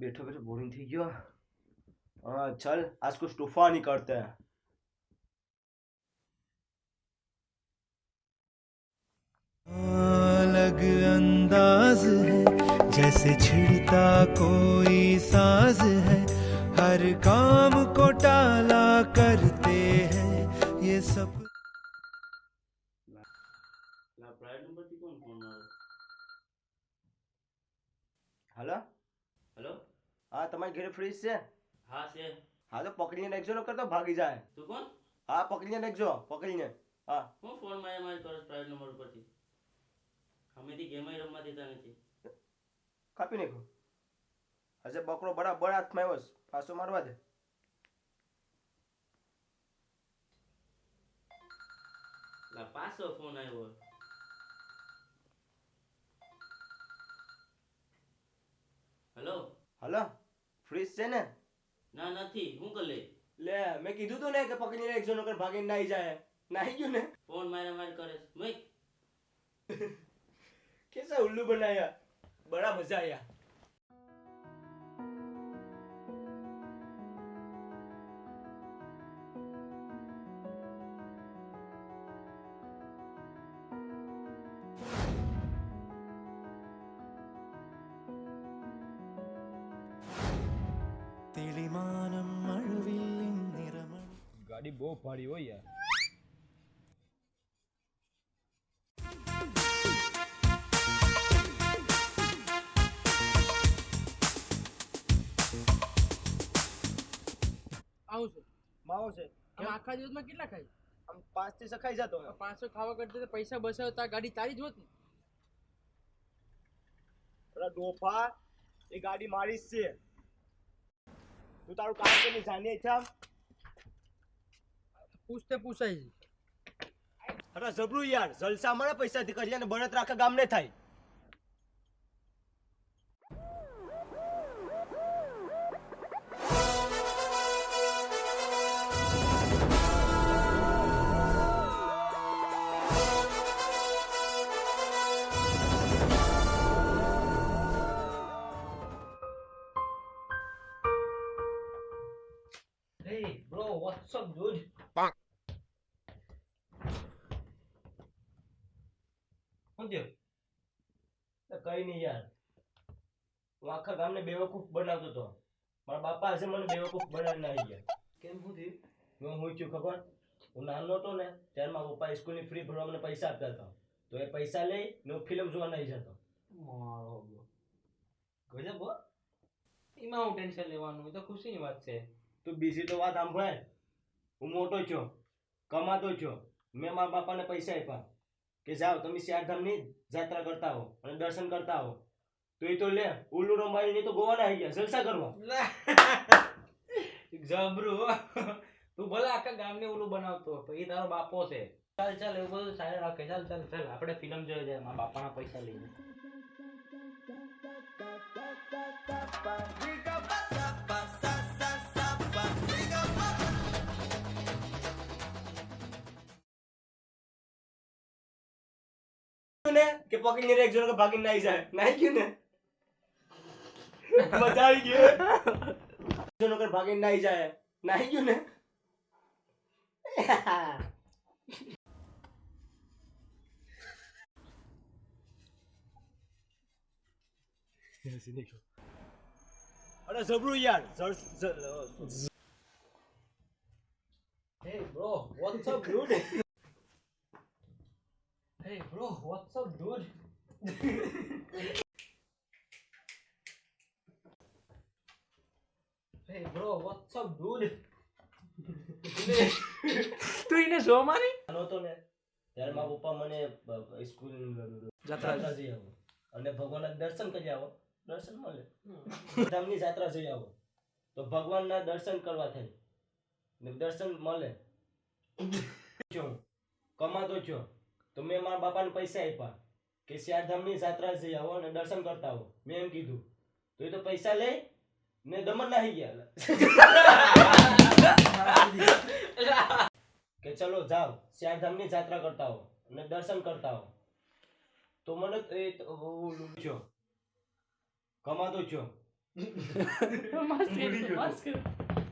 बैठो बैठो बोरिंग थी गयो। हाँ चल आज कुछ तूफान ही करते हैं। अलग अंदाज है जैसे छिड़ता कोई साज है, हर काम को टाला करते हैं ये सब। Hello hello. हाँ तुम्हारे घरे फ्रीज से हाँ से हाँ तो पकड़ीने नेक्स्ट जो करतो भागी जाए। તું કોણ? हाँ पकड़ीने नेक्स्ट जो पकड़ीने हाँ હું ફોન મારી કરો પ્રાઇવેટ નંબર ઉપરથી? અમેથી ગેમ રમવા દેતા નથી. કાપી નાખો હજે બકરો બરાબર હાથમાં આવ્યો છે, પાછો મારવા દે. લા પાછો ફોન આવ્યો. હેલો. હલો ફ્રીજ છે ને? ના નથી, હું કર લે? લે મેં કીધું તું ને કે પકડીને એક જણો કર ભાગીને નાઈ જાય. નાઈ ગયું ને? ફોન માર કરે મેં कैसा उल्लू बनाया, बड़ा मजा आया. തെളിമാനം മഴവില്ലിൻ നിറമണി. ગાડી બહુ ભારી હોય યાર. આવું છે માવો છે આમ આખા દિવસમાં કેટલા ખાય? આમ 5 થી સખાઈ જતો. 500 ખાવા કરતા તો પૈસા બસાવતા ગાડી તારી જ હોત ને. પેલા ડોફા એ ગાડી મારી જ છે. તું તારું કામ કરીને જાની છે. પૂછતે પૂછાય છે. અરે જબરું યાર, જલસા મને પૈસાથી કરી અને બળત રાખા ગામ ને થાય. Hey bro, what's up dude? શું થયું? કઈ નહીં યાર, હું આખા ગામને બેવકૂફ બનાવતો હતો. મારા બાપા આજે મને બેવકૂફ બનાવીને આવી ગયા. કેમ શું થયું? હું શું થયું ખબર? હું નાનો હતો ને ત્યારે મારા પપ્પા સ્કૂલની ફ્રી ભરવા મને પૈસા આપતા હતા. તો એ પૈસા લઈ ને હું ફિલ્મ જોવા નહીં જતો. મારો ગજબ હો. એમાં હું ટેન્શન લેવાનું? એ તો ખુશીની વાત છે. તું બીજી તો વાત સાંભળે. હું મોટો છું, કમાતો છું. મેં મારા બાપાને પૈસા આપ્યા કે જાઓ તમે ચારધામની યાત્રા કરતા હો અને દર્શન કરતા હો. તો એ તો લે ઉલ્લુ રંબાઈ તો ગોવાના આવી ગયા જલસા કરવા. જબરું હો. તું ભલે આખા ગામને ઓલું બનાવતો તો એ તારો બાપો છે. ચાલ ચાલ એવું બધું સારું રાખે. ચાલ ચાલ ચાલ આપણે ફિલ્મ જોઈ જાય મારા બાપાના પૈસા લઈને. ને કે પકડીને એક જણ ભાગીને નાઈ જાય. નાઈ ગયું ને? મજા આવી ગઈ. જણો કર ભાગીને નાઈ જાય. નાઈ ગયું ને? અરે જબરું યાર. Hey bro, what's up dude? Hey bro, what's up dude? Hey bro, what's up dude? તું એને જો મારી નહોતો ને ત્યારે મારા પપ્પા મને સ્કૂલ જાત્રા જઈ આવો અને ભગવાનના દર્શન કરી આવો. દર્શન મળે. ધામની જાત્રા જઈ આવો તો ભગવાનના દર્શન કરવા થાય ને દર્શન મળે. છું કમાતો છો તો મેં મારા બાપાને પૈસા આપ્યા કે ચારધામની જાત્રા જઈ આવો અને દર્શન કરતા આવો. મેં એમ કીધું તો એ તો પૈસા લઈ ને દમણ નાહી ગયા કે ચલો જાઓ ચારધામની જાત્રા કરતા હો અને દર્શન કરતા હો. તો મને છો કમાતો છો માસ્ક કર, માસ્ક કર.